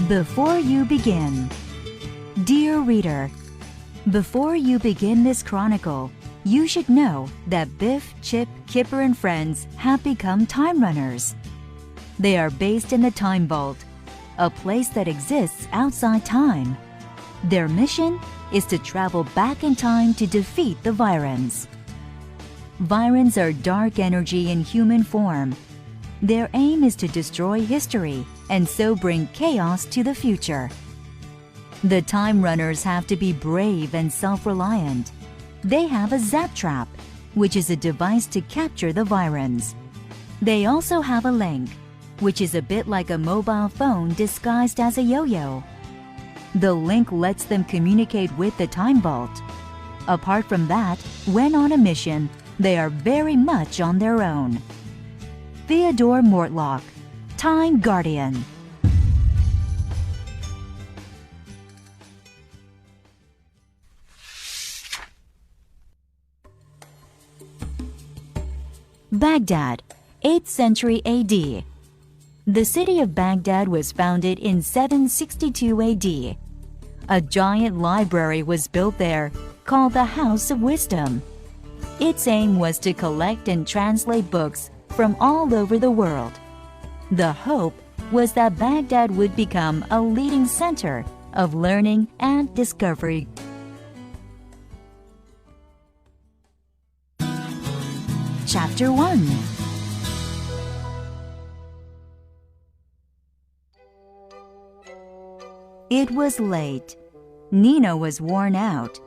Before you begin. Dear reader, before you begin this chronicle, you should know that Biff, Chip, Kipper, and friends have become time runners. They are based in the Time Vault, a place that exists outside time. Their mission is to travel back in time to defeat the Virons. Virons are dark energy in human form. Their aim is to destroy history and so bring chaos to the future. The Time Runners have to be brave and self-reliant. They have a Zap Trap, which is a device to capture the Virons. They also have a Link, which is a bit like a mobile phone disguised as a yo-yo. The Link lets them communicate with the Time Vault. Apart from that, when on a mission, they are very much on their own. Theodore Mortlock, Time Guardian. Baghdad, 8th century AD. The city of Baghdad was founded in 762 AD. A giant library was built there called the House of Wisdom. Its aim was to collect and translate books from all over the world. The hope was that Baghdad would become a leading center of learning and discovery. Chapter 1. It was late. Nina was worn out.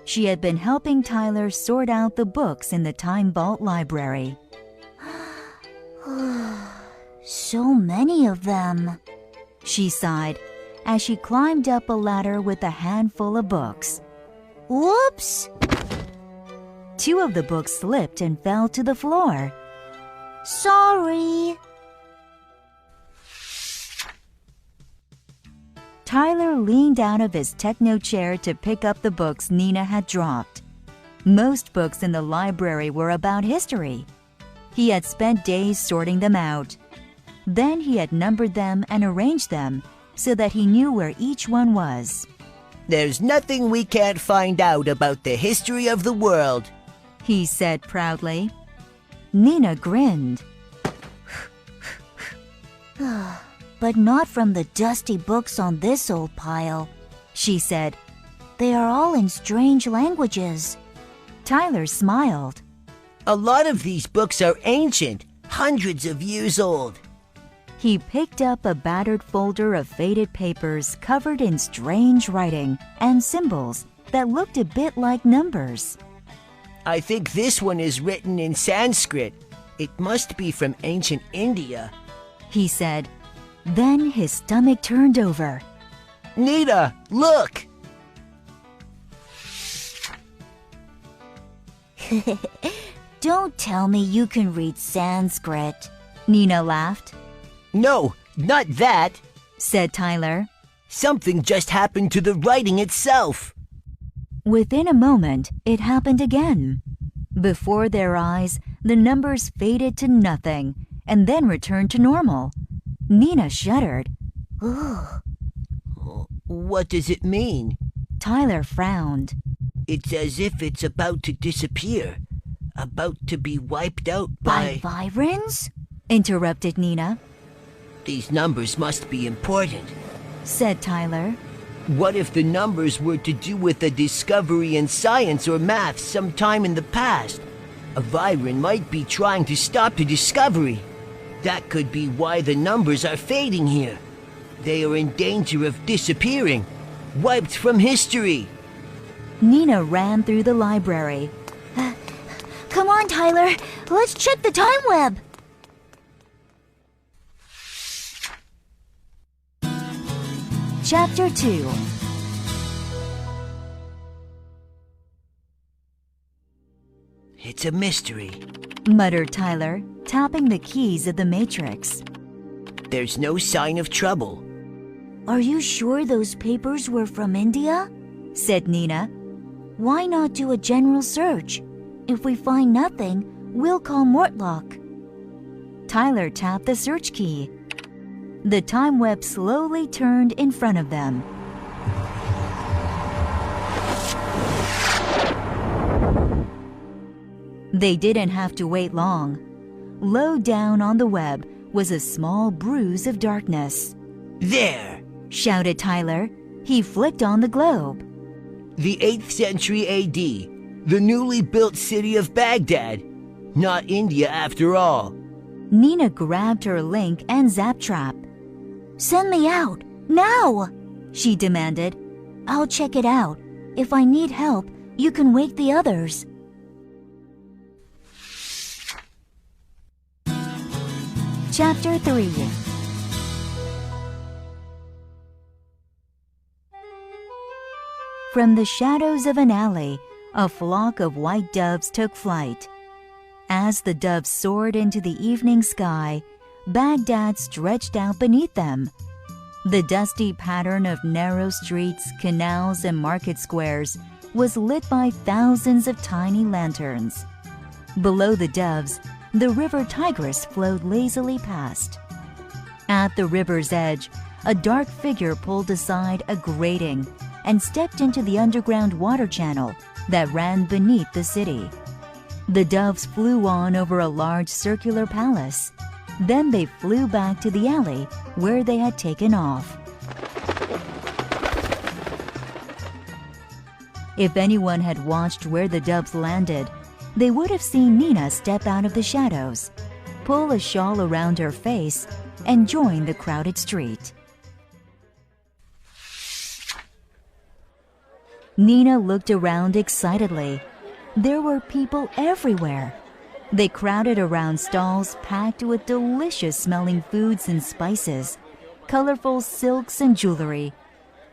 She had been helping Tyler sort out the books in the Time Vault library. So many of them, she sighed as she climbed up a ladder with a handful of books. Whoops! 2 of the books slipped and fell to the floor. Sorry. Tyler leaned out of his techno chair to pick up the books Nina had dropped. Most books in the library were about history. He had spent days sorting them out. Then he had numbered them and arranged them so that he knew where each one was. There's nothing we can't find out about the history of the world, he said proudly. Nina grinned. But not from the dusty books on this old pile, she said. They are all in strange languages. Tyler smiled. A lot of these books are ancient, hundreds of years old. He picked up a battered folder of faded papers covered in strange writing and symbols that looked a bit like numbers. I think this one is written in Sanskrit. It must be from ancient India, he said. Then his stomach turned over. Nina, look! Don't tell me you can read Sanskrit, Nina laughed. No, not that, said Tyler. Something just happened to the writing itself. Within a moment, it happened again. Before their eyes, the numbers faded to nothing and then returned to normal. Nina shuddered. Ugh. What does it mean? Tyler frowned. It's as if it's about to disappear, about to be wiped out by Virons? Interrupted Nina. These numbers must be important, said Tyler. What if the numbers were to do with a discovery in science or math sometime in the past? A Viron might be trying to stop the discovery. That could be why the numbers are fading here. They are in danger of disappearing, wiped from history. Nina ran through the library. Come on, Tyler. Let's check the time web. Chapter 2. It's a mystery, muttered Tyler, tapping the keys of the matrix. There's no sign of trouble. Are you sure those papers were from India? said Nina. Why not do a general search? If we find nothing, we'll call Mortlock. Tyler tapped the search key. The time web slowly turned in front of them. They didn't have to wait long. Low down on the web was a small bruise of darkness. There! Shouted Tyler. He flicked on the globe. The 8th century AD. The newly built city of Baghdad. Not India after all. Nina grabbed her link and zap trap. Send me out, now! She demanded. I'll check it out. If I need help, you can wake the others. Chapter 3. From the shadows of an alley, a flock of white doves took flight. As the doves soared into the evening sky, Baghdad stretched out beneath them. The dusty pattern of narrow streets, canals, and market squares was lit by thousands of tiny lanterns. Below the doves, the river Tigris flowed lazily past. At the river's edge, a dark figure pulled aside a grating and stepped into the underground water channel that ran beneath the city. The doves flew on over a large circular palace. Then they flew back to the alley where they had taken off. If anyone had watched where the doves landed, they would have seen Nina step out of the shadows, pull a shawl around her face, and join the crowded street. Nina looked around excitedly. There were people everywhere. They crowded around stalls packed with delicious-smelling foods and spices, colorful silks and jewelry.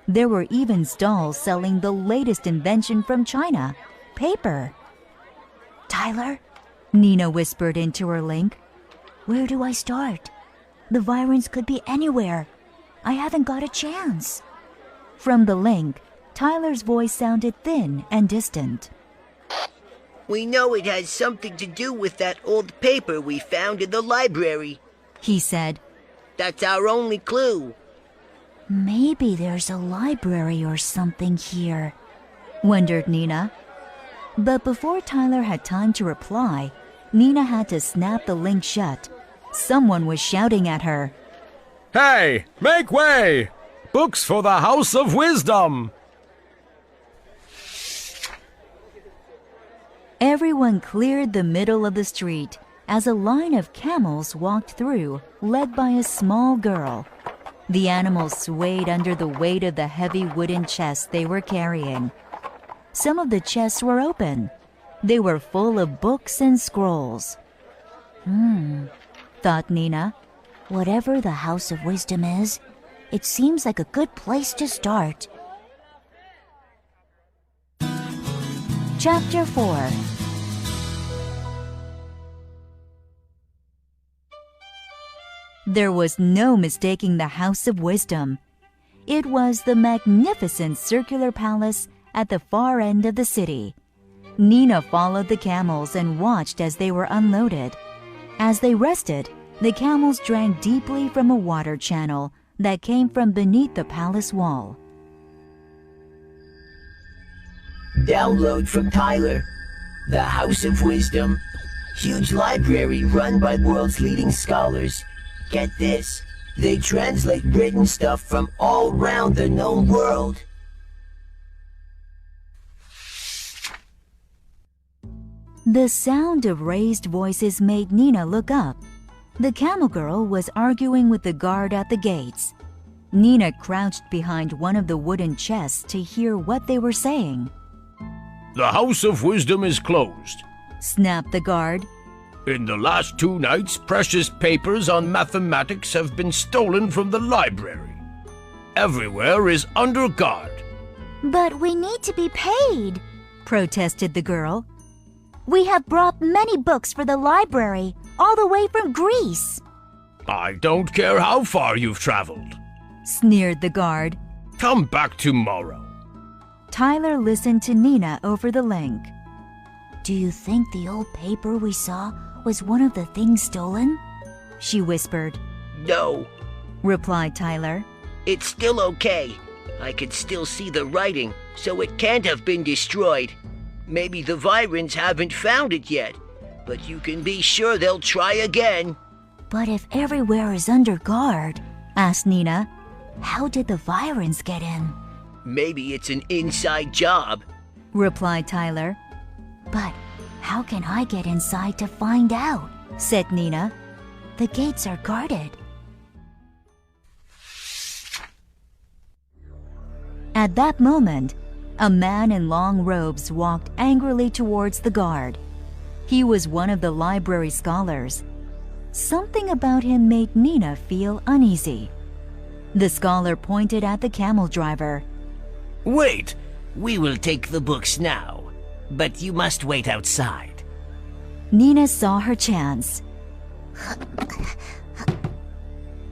There were even stalls selling the latest invention from China, paper. Tyler? Nina whispered into her link. Where do I start? The Virens could be anywhere. I haven't got a chance. From the link, Tyler's voice sounded thin and distant. We know it has something to do with that old paper we found in the library, he said. That's our only clue. Maybe there's a library or something here, wondered Nina. But before Tyler had time to reply, Nina had to snap the link shut. Someone was shouting at her. Hey, make way! Books for the House of Wisdom! Everyone cleared the middle of the street as a line of camels walked through, led by a small girl. The animals swayed under the weight of the heavy wooden chests they were carrying. Some of the chests were open. They were full of books and scrolls. Thought Nina. Whatever the House of Wisdom is, it seems like a good place to start. Chapter 4. There was no mistaking the House of Wisdom. It was the magnificent circular palace at the far end of the city. Nina followed the camels and watched as they were unloaded. As they rested, the camels drank deeply from a water channel that came from beneath the palace wall. Download from Tyler. The House of Wisdom. Huge library run by world's leading scholars. Get this, they translate written stuff from all around the known world. The sound of raised voices made Nina look up. The camel girl was arguing with the guard at the gates. Nina crouched behind one of the wooden chests to hear what they were saying. The House of Wisdom is closed, snapped the guard. In the last 2 nights, precious papers on mathematics have been stolen from the library. Everywhere is under guard. But we need to be paid, protested the girl. We have brought many books for the library, all the way from Greece. I don't care how far you've traveled, sneered the guard. Come back tomorrow. Tyler listened to Nina over the link. Do you think the old paper we saw was one of the things stolen? She whispered. No, replied Tyler. It's still okay. I could still see the writing, so it can't have been destroyed. Maybe the Virans haven't found it yet, but you can be sure they'll try again. But if everywhere is under guard, Asked Nina. how did the Virans get in? Maybe it's an inside job. Replied Tyler. But how can I get inside to find out? Said Nina. The gates are guarded. At that moment, a man in long robes walked angrily towards the guard. He was one of the library scholars. Something about him made Nina feel uneasy. The scholar pointed at the camel driver. Wait, we will take the books now, but you must wait outside. Nina saw her chance.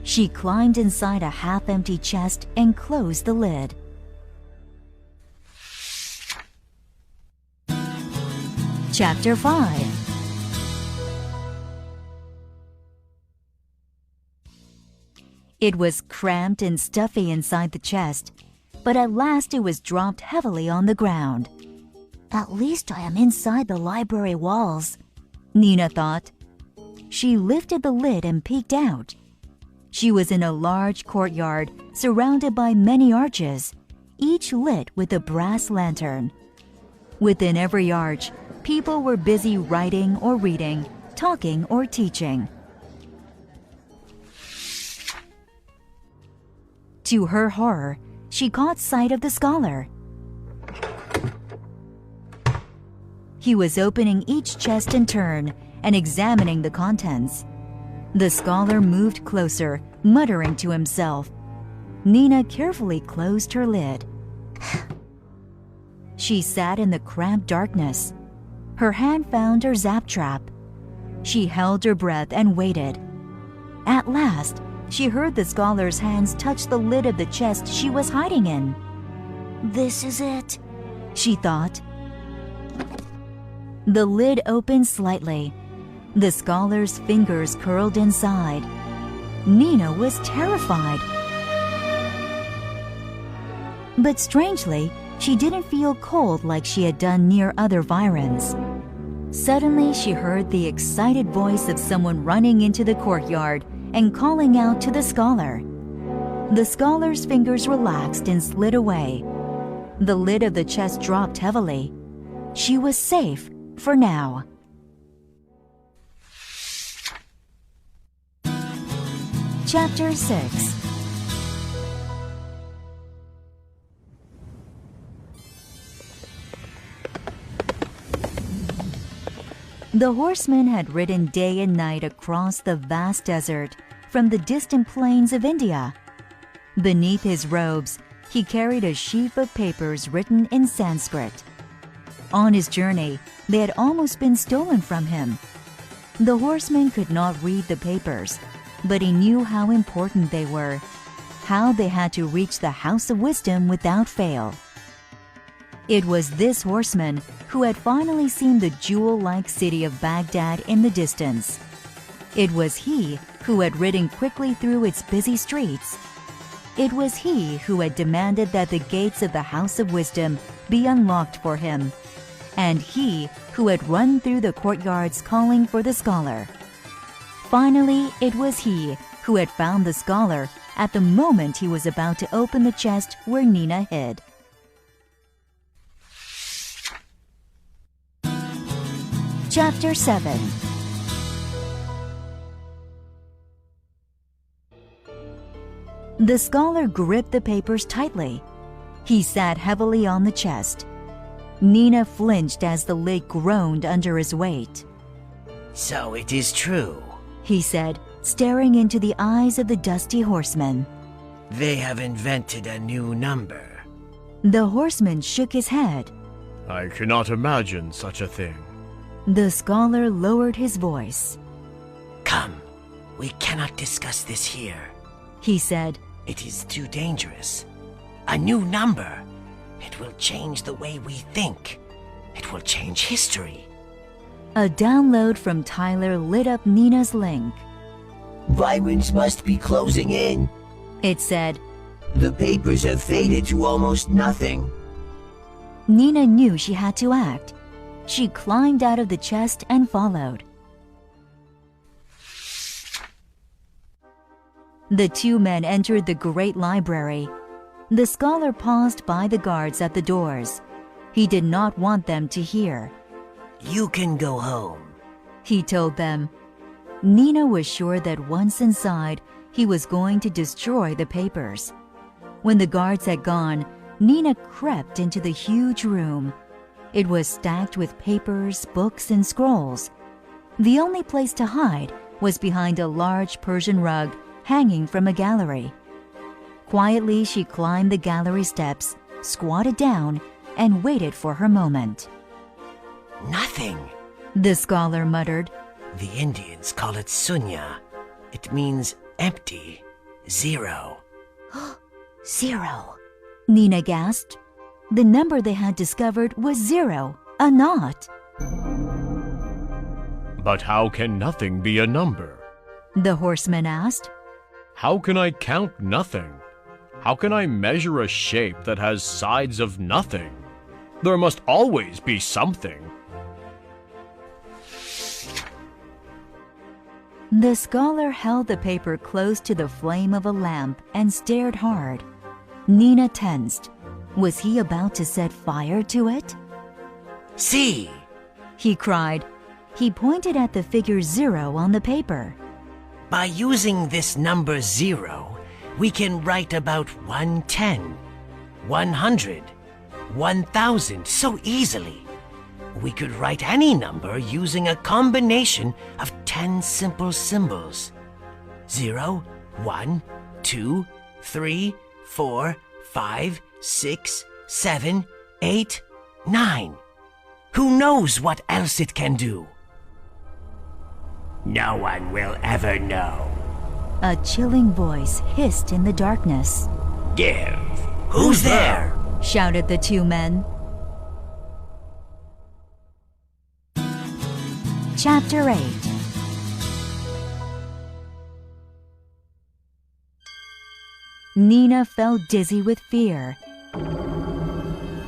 She climbed inside a half-empty chest and closed the lid. Chapter 5. It was cramped and stuffy inside the chest, but at last it was dropped heavily on the ground. At least I am inside the library walls, Nina thought. She lifted the lid and peeked out. She was in a large courtyard surrounded by many arches, each lit with a brass lantern. Within every arch, people were busy writing or reading, talking or teaching. To her horror, she caught sight of the scholar. He was opening each chest in turn and examining the contents. The scholar moved closer, muttering to himself. Nina carefully closed her lid. She sat in the cramped darkness. Her hand found her zap trap. She held her breath and waited. At last, she heard the scholar's hands touch the lid of the chest she was hiding in. This is it, she thought. The lid opened slightly. The scholar's fingers curled inside. Nina was terrified. But strangely, she didn't feel cold like she had done near other Virans. Suddenly, she heard the excited voice of someone running into the courtyard and calling out to the scholar. The scholar's fingers relaxed and slid away. The lid of the chest dropped heavily. She was safe for now. Chapter 6. The horseman had ridden day and night across the vast desert from the distant plains of India. Beneath his robes, he carried a sheaf of papers written in Sanskrit. On his journey, they had almost been stolen from him. The horseman could not read the papers, but he knew how important they were, how they had to reach the House of Wisdom without fail. It was this horseman who had finally seen the jewel-like city of Baghdad in the distance. It was he who had ridden quickly through its busy streets. It was he who had demanded that the gates of the House of Wisdom be unlocked for him, and he who had run through the courtyards calling for the scholar. Finally, it was he who had found the scholar at the moment he was about to open the chest where Nina hid. Chapter 7. The scholar gripped the papers tightly. He sat heavily on the chest. Nina flinched as the lid groaned under his weight. So it is true, he said, staring into the eyes of the dusty horseman. They have invented a new number. The horseman shook his head. I cannot imagine such a thing. The scholar lowered his voice. Come, we cannot discuss this here, he said. It is too dangerous. A new number. It will change the way we think. It will change history. A download from Tyler lit up Nina's link. Virons must be closing in. It said. The papers have faded to almost nothing. Nina knew she had to act. She climbed out of the chest and followed. The two men entered the great library. The scholar paused by the guards at the doors. He did not want them to hear. You can go home, he told them. Nina was sure that once inside, he was going to destroy the papers. When the guards had gone, Nina crept into the huge room. It was stacked with papers, books, and scrolls. The only place to hide was behind a large Persian rug hanging from a gallery. Quietly, she climbed the gallery steps, squatted down, and waited for her moment. Nothing, the scholar muttered. The Indians call it sunya. It means empty, zero. 0. Nina gasped. The number they had discovered was 0, a naught. But how can nothing be a number? The horseman asked. How can I count nothing? How can I measure a shape that has sides of nothing? There must always be something. The scholar held the paper close to the flame of a lamp and stared hard. Nina tensed. Was he about to set fire to it? See, he cried. He pointed at the figure 0 on the paper. By using this number 0, we can write about 110, 100, 1000 so easily. We could write any number using a combination of 10 simple symbols. 0, 1, 2, 3, 4, 5, 6, 7, 8, 9. Who knows what else it can do? No one will ever know. A chilling voice hissed in the darkness. Give. Who's there? Shouted the two men. Chapter 8. Nina felt dizzy with fear.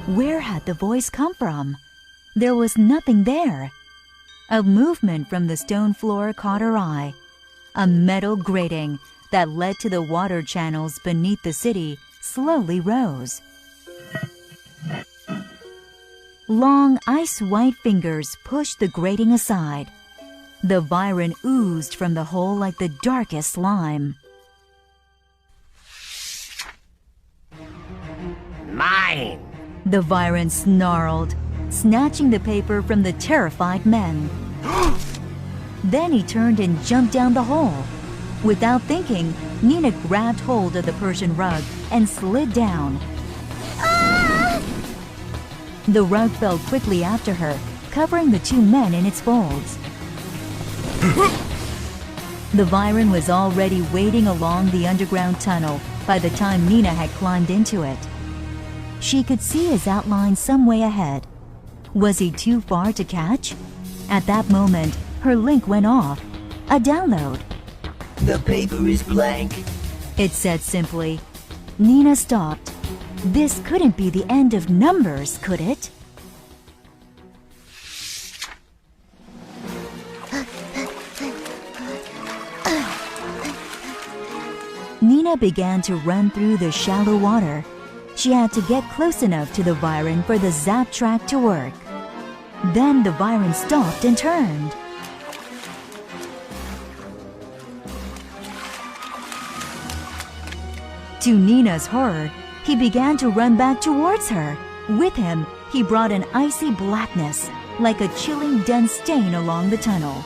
Where had the voice come from? There was nothing there. A movement from the stone floor caught her eye. A metal grating that led to the water channels beneath the city slowly rose. Long, ice-white fingers pushed the grating aside. The Viren oozed from the hole like the darkest slime. Mine! The Viren snarled, snatching the paper from the terrified men. Then he turned and jumped down the hole. Without thinking, Nina grabbed hold of the Persian rug and slid down. Ah! The rug fell quickly after her, covering the two men in its folds. The Viren was already wading along the underground tunnel by the time Nina had climbed into it. She could see his outline some way ahead. Was he too far to catch? At that moment, her link went off. A download. The paper is blank, it said simply. Nina stopped. This couldn't be the end of numbers, could it? Nina began to run through the shallow water. She had to get close enough to the Viren for the zap track to work. Then the Viren stopped and turned. To Nina's horror, he began to run back towards her. With him, he brought an icy blackness, like a chilling dense stain along the tunnel.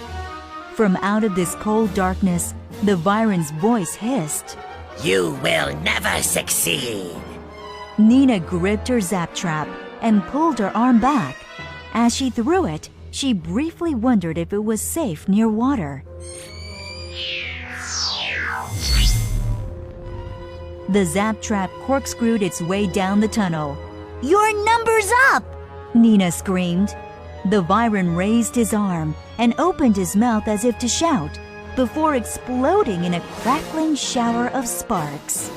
From out of this cold darkness, the Viren's voice hissed. You will never succeed. Nina gripped her zap trap and pulled her arm back. As she threw it, she briefly wondered if it was safe near water. The zap trap corkscrewed its way down the tunnel. Your number's up! Nina screamed. The Viren raised his arm and opened his mouth as if to shout. before exploding in a crackling shower of sparks.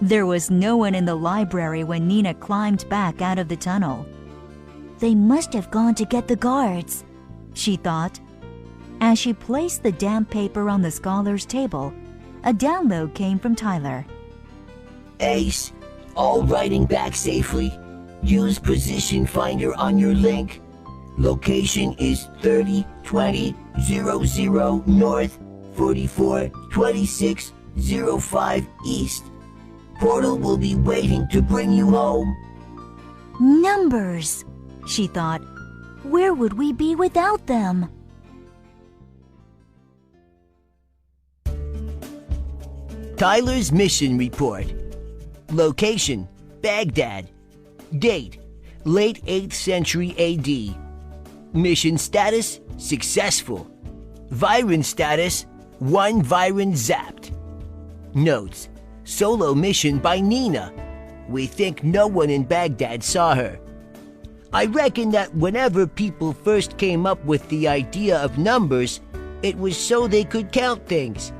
There was no one in the library when Nina climbed back out of the tunnel. They must have gone to get the guards, she thought. As she placed the damp paper on the scholar's table, a download came from Tyler. Ace, all writing back safely. Use position finder on your link. Location is 302000 north, 442605 east. Portal will be waiting to bring you home. Numbers, she thought. Where would we be without them? Tyler's mission report. Location, Baghdad. Date, late 8th century AD. Mission status, successful. Viren status, 1 Viren zapped. Notes, solo mission by Nina. We think no one in Baghdad saw her. I reckon that whenever people first came up with the idea of numbers, it was so they could count things.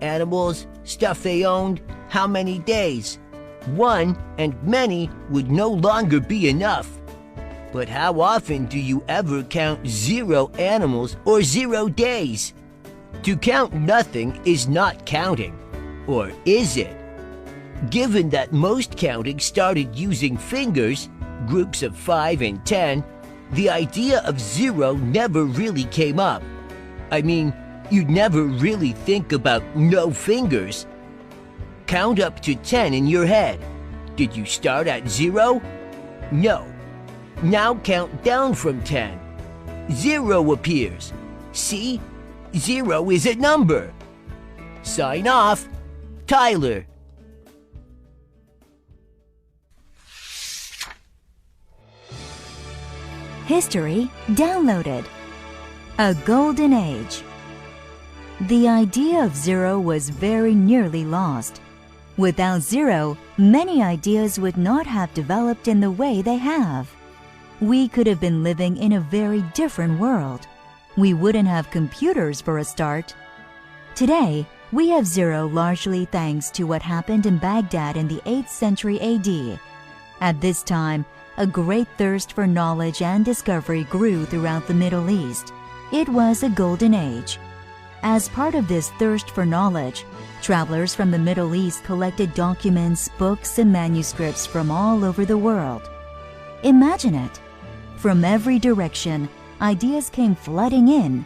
Animals, stuff they owned, how many days. One and many would no longer be enough. But how often do you ever count 0 animals or 0 days? To count nothing is not counting. Or is it? Given that most counting started using fingers, groups of 5 and 10, the idea of 0 never really came up. I mean, you'd never really think about no fingers. Count up to 10 in your head. Did you start at 0? No. Now count down from 10. 0 appears. See? 0 is a number. Sign off. Tyler. History downloaded. A golden age. The idea of 0 was very nearly lost. Without 0, many ideas would not have developed in the way they have. We could have been living in a very different world. We wouldn't have computers for a start. Today, we have 0 largely thanks to what happened in Baghdad in the 8th century AD. At this time, a great thirst for knowledge and discovery grew throughout the Middle East. It was a golden age. As part of this thirst for knowledge, travelers from the Middle East collected documents, books, and manuscripts from all over the world. Imagine it. From every direction, ideas came flooding in.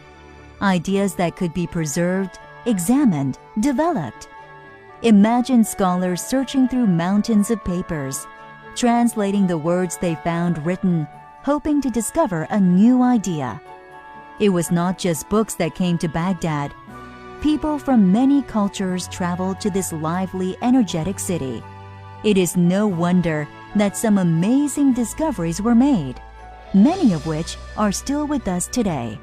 Ideas that could be preserved, examined, developed. Imagine scholars searching through mountains of papers, translating the words they found written, hoping to discover a new idea. It was not just books that came to Baghdad. People from many cultures traveled to this lively, energetic city. It is no wonder that some amazing discoveries were made, many of which are still with us today.